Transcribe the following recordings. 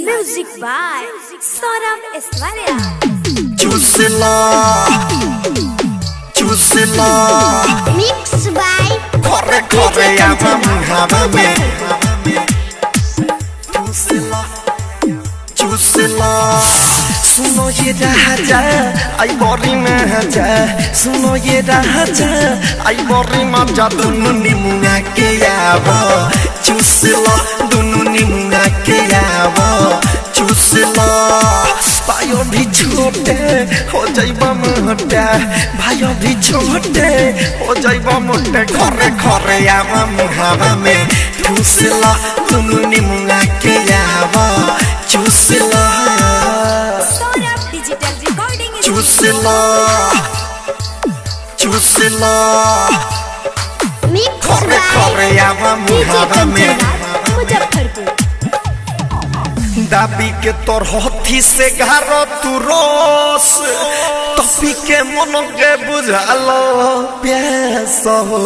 Music by Saurabh Aiswarya. Chusla Mixed by Kore kore yama me Chusla सुनो ये राजा आई बोरी में जा सुनो ये राजा आई बोरी में जा दोनों निमुआ के यावो चुसला दोनों निमुआ के यावो चुसला भाइयों भी छोटे हो जाइबा मोटे भाइयों भी छोटे हो जाइबा मोटे खरे खरे यावा मुहावा में चुसला दोनों निमुआ के यावो चुसला चुसला खरे खरे यावा मुहावा में दाबी के तोर हथी से घारो तू रोस तपी के मन के बुझालो प्यास हो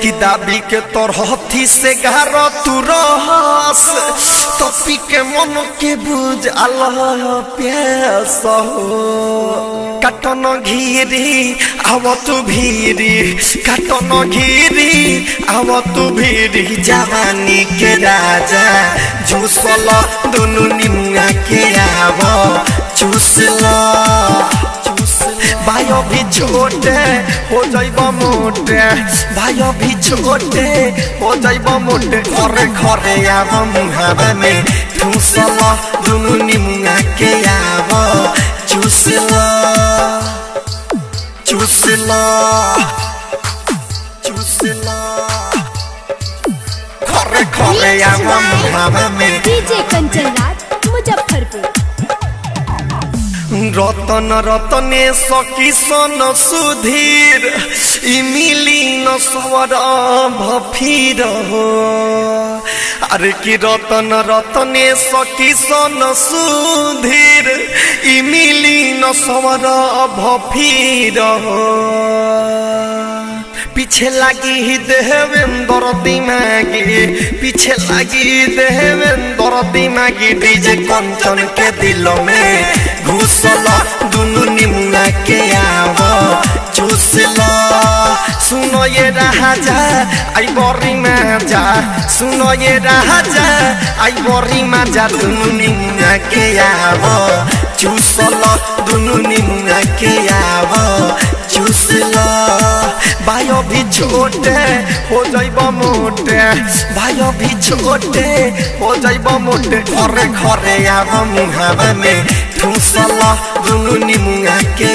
कि दाबी के तोर हथी से घारो तू रोस तपी के मन के बुझालो प्यास हो काटन घिरी आव तू भीरी काटन घिरी आव तू भीरी जवानी के राजा झूसला दोनों निमुआ के आवो चुसला भाइयों भी छोटे हो जाइबा मोटे भाइयों भी छोटे हो जाइबा मोटे खरे खरे आवो मुहावा में चुसला दोनों निमुआ के आवो चुसला चुसला चुसला खरे खरे आवो मुहावा में डीजे कंचन राज मुजफ्फरपुर रतन रतने सखी सन सुधीर इमिली न स्वर भफीर हो अरे कि रतन रतने सखी सन सुधीर इमिली न स्वर भफीर हो पीछे लगी देवेंद्र दिमागी पीछे लगी देवेंद्र दिमागी डीजे कंचन के दिलों में घुसला दोनों निमुआ के आवो चुसला सुनो ये राजा आई बोरी में जा सुनो ये राजा आई बोरी में जा दोनों निमुआ के आवो चुसला दोनों निमुआ के आवो चुसला भाइयों भी छोटे हो जाइबा मोटे भाइयों भी छोटे हो जाइबा मोटे खरे खरे आवो मुहावा में चुसला दोनों निमुआ के